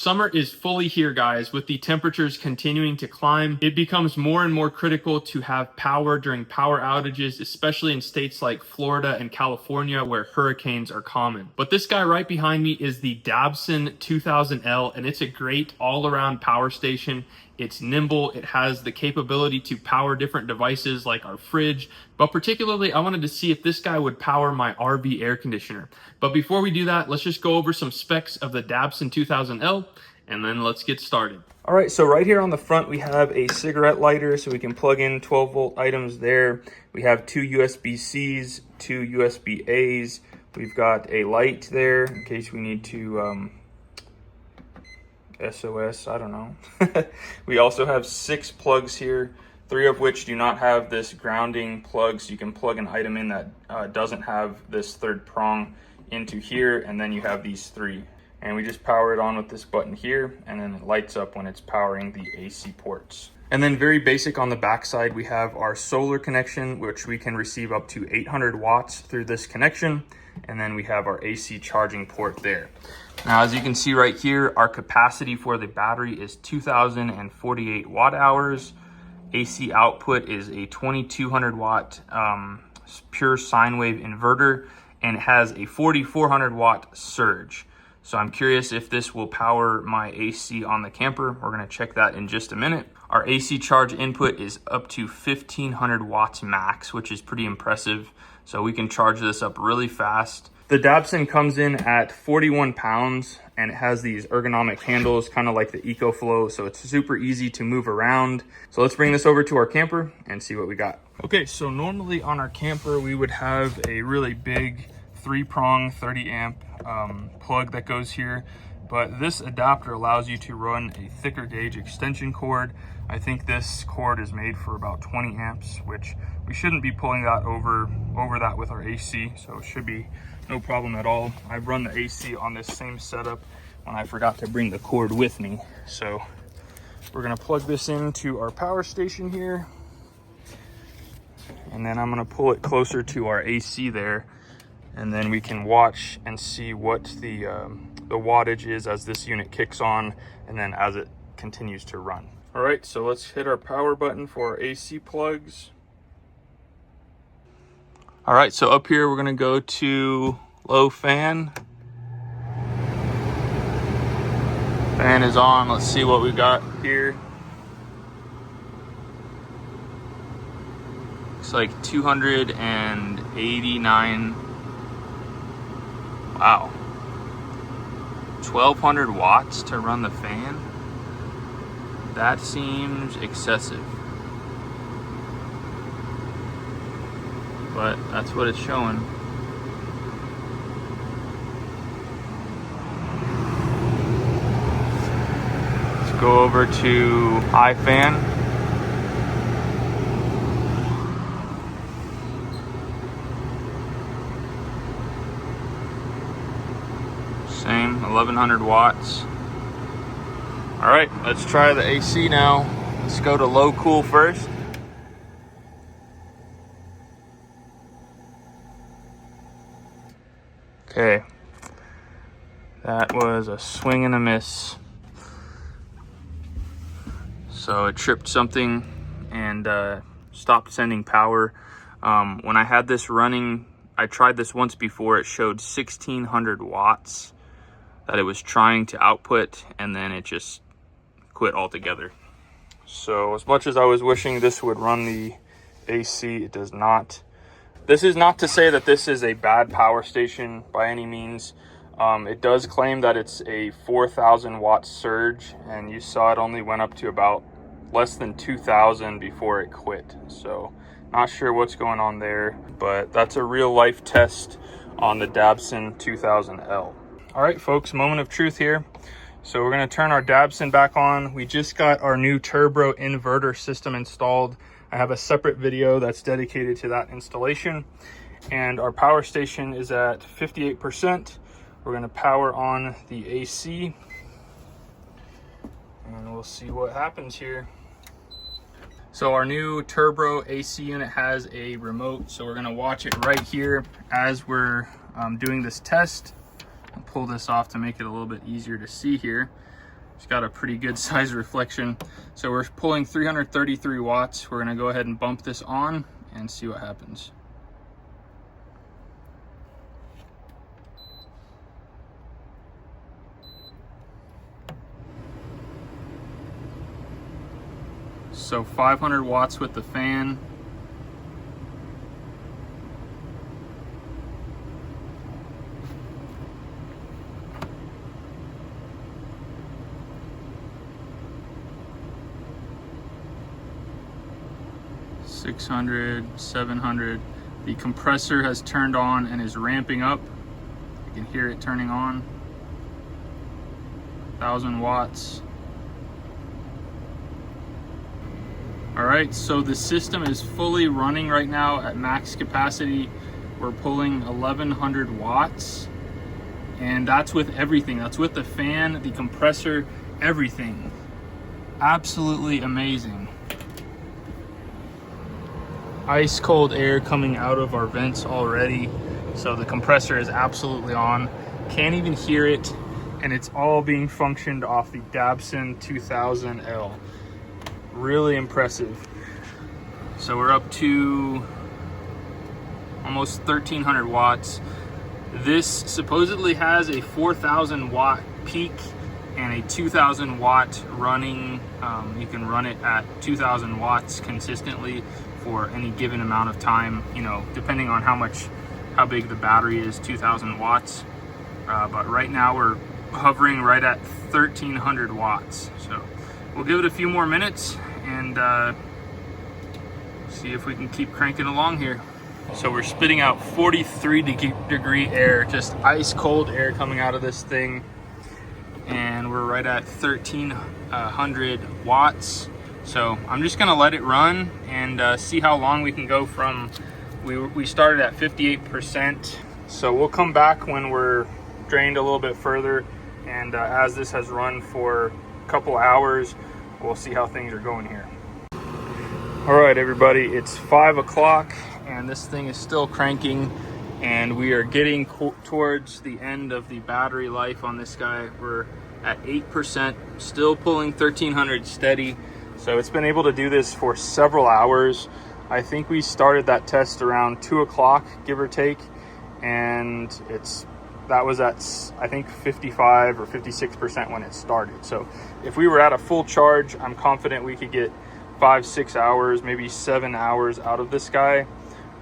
Summer is fully here, guys. With the temperatures continuing to climb, it becomes more and more critical to have power during power outages, especially in states like Florida and California where hurricanes are common. But this guy right behind me is the Dabbsson 2000L, and it's a great all-around power station. It's nimble, it has the capability to power different devices like our fridge, but particularly I wanted to see if this guy would power my RV air conditioner. But before we do that, let's just go over some specs of the Dabbsson 2000L, and then let's get started. All right, so right here on the front, we have a cigarette lighter, so we can plug in 12-volt items there. We have two USB-Cs, two USB-As. We've got a light there in case we need to SOS, I don't know. We also have 6 plugs here, 3 of which do not have this grounding plug, so you can plug an item in that doesn't have this third prong into here, and then you have these 3. And we just power it on with this button here, and then it lights up when it's powering the AC ports. And then very basic on the back side, we have our solar connection, which we can receive up to 800 watts through this connection. And then we have our AC charging port there. Now, as you can see right here, our capacity for the battery is 2,048 watt hours. AC output is a 2,200 watt pure sine wave inverter, and it has a 4,400 watt surge. So I'm curious if this will power my AC on the camper. We're gonna check that in just a minute. Our AC charge input is up to 1,500 watts max, which is pretty impressive. So we can charge this up really fast. The Dabson comes in at 41 pounds, and it has these ergonomic handles, kind of like the EcoFlow, so it's super easy to move around. So let's bring this over to our camper and see what we got. Okay, so normally on our camper, we would have a really big 3-prong 30 amp plug that goes here, but this adapter allows you to run a thicker gauge extension cord. I think this cord is made for about 20 amps, which we shouldn't be pulling that over that with our AC, so it should be no problem at all. I've run the AC on this same setup when I forgot to bring the cord with me. So we're gonna plug this into our power station here, and then I'm gonna pull it closer to our AC there, and then we can watch and see what the wattage is as this unit kicks on, and then as it continues to run. All right, so let's hit our power button for our AC plugs. All right, so up here, we're gonna go to low fan. Fan is on, let's see what we got here. Looks like 289, wow. 1,200 watts to run the fan? That seems excessive. But that's what it's showing. Let's go over to high fan. Same, 1,100 watts. All right, let's try the AC now. Let's go to low cool first. Okay, that was a swing and a miss. So it tripped something and stopped sending power. When I had this running, I tried this once before, it showed 1,600 watts that it was trying to output, and then it just quit altogether. So as much as I was wishing this would run the AC, it does not. This is not to say that this is a bad power station by any means. It does claim that it's a 4,000 watt surge, and you saw it only went up to about less than 2,000 before it quit. So not sure what's going on there, but that's a real life test on the Dabbsson 2000L. All right, folks, moment of truth here. So we're gonna turn our Dabbsson back on. We just got our new turbo inverter system installed. I have a separate video that's dedicated to that installation. And our power station is at 58%. We're gonna power on the AC, and we'll see what happens here. So our new turbo AC unit has a remote, so we're gonna watch it right here as we're doing this test. I'll pull this off to make it a little bit easier to see here. It's got a pretty good size reflection. So we're pulling 333 watts. We're gonna go ahead and bump this on and see what happens. So 500 watts with the fan. $600, $700. The compressor has turned on and is ramping up. You can hear it turning on. 1,000 watts. All right, so the system is fully running right now at max capacity. We're pulling 1,100 watts, and that's with everything. That's with the fan, the compressor, everything. Absolutely amazing. Ice cold air coming out of our vents already. So the compressor is absolutely on. Can't even hear it, and it's all being functioned off the Dabbsson 2000L. Really impressive. So we're up to almost 1,300 watts. This supposedly has a 4,000 watt peak and a 2,000 watt running. You can run it at 2,000 watts consistently for any given amount of time, you know, depending on how big the battery is, 2,000 watts. But right now we're hovering right at 1,300 watts. So we'll give it a few more minutes and see if we can keep cranking along here. So we're spitting out 43-degree air, just ice cold air coming out of this thing. And we're right at 1,300 watts. So I'm just gonna let it run and see how long we can go from, we started at 58%. So we'll come back when we're drained a little bit further. And as this has run for a couple hours, we'll see how things are going here. All right, everybody, it's 5 o'clock and this thing is still cranking, and we are getting towards the end of the battery life on this guy. We're at 8%, still pulling 1,300 steady. So it's been able to do this for several hours. I think we started that test around 2 o'clock, give or take, and that was at, I think, 55 or 56% when it started. So if we were at a full charge, I'm confident we could get 5-6 hours, maybe 7 hours out of this guy.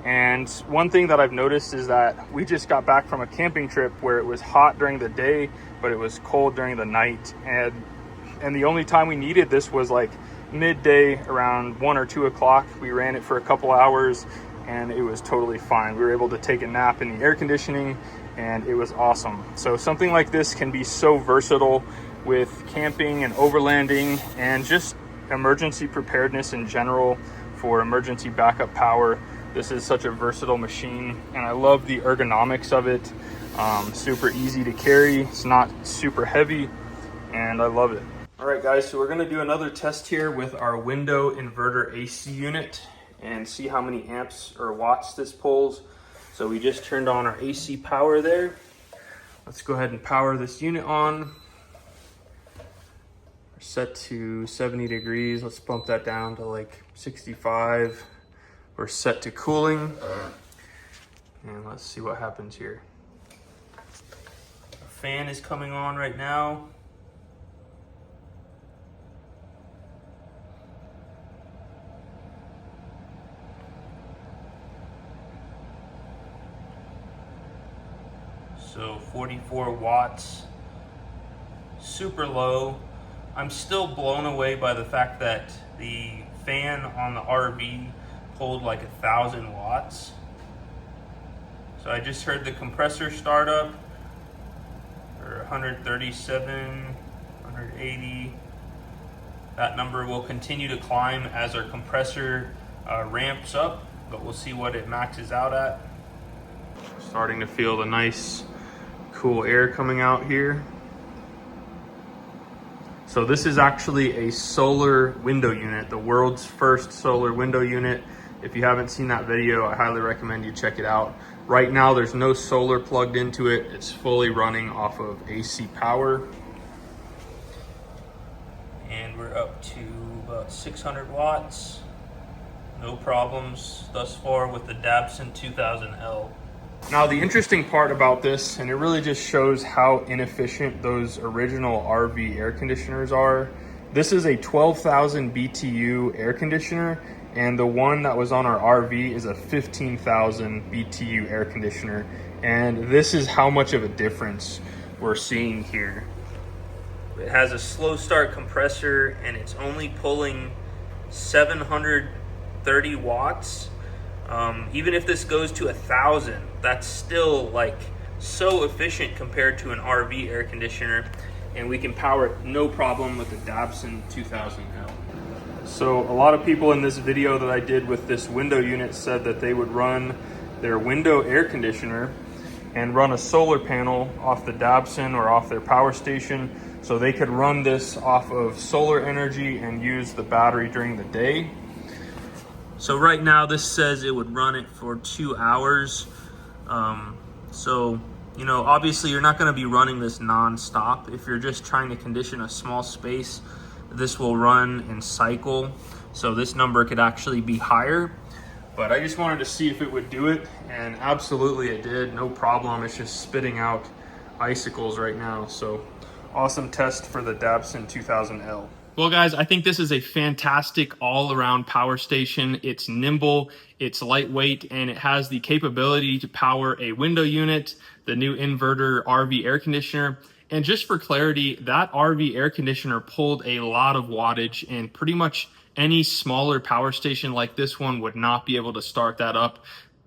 And one thing that I've noticed is that we just got back from a camping trip where it was hot during the day, but it was cold during the night. And the only time we needed this was like midday, around 1 or 2 o'clock. We ran it for a couple hours and it was totally fine. We were able to take a nap in the air conditioning and it was awesome. So something like this can be so versatile with camping and overlanding and just emergency preparedness in general for emergency backup power. This is such a versatile machine, and I love the ergonomics of it. Super easy to carry, it's not super heavy, and I love it. All right, guys, so we're gonna do another test here with our window inverter AC unit and see how many amps or watts this pulls. So we just turned on our AC power there. Let's go ahead and power this unit on. We're set to 70 degrees. Let's bump that down to like 65. We're set to cooling. And let's see what happens here. Our fan is coming on right now. So 44 watts, super low. I'm still blown away by the fact that the fan on the RV pulled like 1,000 watts. So I just heard the compressor start up for 137, 180. That number will continue to climb as our compressor ramps up, but we'll see what it maxes out at. Starting to feel the nice cool air coming out here. So this is actually a solar window unit, the world's first solar window unit. If you haven't seen that video, I highly recommend you check it out. Right now, there's no solar plugged into it. It's fully running off of AC power. and we're up to about 600 watts. No problems thus far with the Dabbsson 2000L. Now the interesting part about this, and it really just shows how inefficient those original RV air conditioners are, this is a 12,000 BTU air conditioner, and the one that was on our RV is a 15,000 BTU air conditioner. And this is how much of a difference we're seeing here. It has a slow start compressor and it's only pulling 730 watts. Even if this goes to 1,000, that's still like so efficient compared to an RV air conditioner, and we can power it no problem with the Dabbsson 2000L. So a lot of people in this video that I did with this window unit said that they would run their window air conditioner and run a solar panel off the Dabson or off their power station, so they could run this off of solar energy and use the battery during the day. So right now this says it would run it for 2 hours. So, you know, obviously you're not going to be running this non-stop. If you're just trying to condition a small space, this will run and cycle. So this number could actually be higher. But I just wanted to see if it would do it, and absolutely it did, no problem. It's just spitting out icicles right now. So awesome test for the Dabbsson 2000L. Well guys, I think this is a fantastic all-around power station. It's nimble, it's lightweight, and it has the capability to power a window unit, the new inverter RV air conditioner. And just for clarity, that RV air conditioner pulled a lot of wattage, and pretty much any smaller power station like this one would not be able to start that up.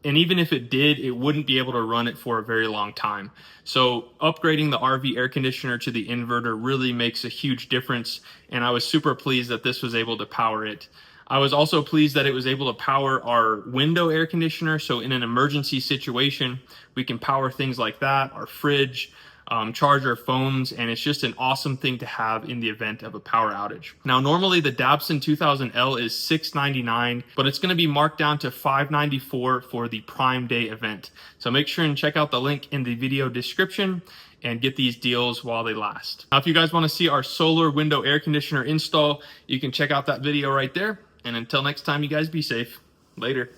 And even if it did, it wouldn't be able to run it for a very long time. So upgrading the RV air conditioner to the inverter really makes a huge difference. And I was super pleased that this was able to power it. I was also pleased that it was able to power our window air conditioner. So in an emergency situation, we can power things like that, our fridge, charge our phones, and it's just an awesome thing to have in the event of a power outage. Now, normally the Dabbsson 2000L is $699, but it's going to be marked down to $594 for the Prime Day event. So make sure and check out the link in the video description and get these deals while they last. Now, if you guys want to see our solar window air conditioner install, you can check out that video right there. And until next time, you guys be safe. Later.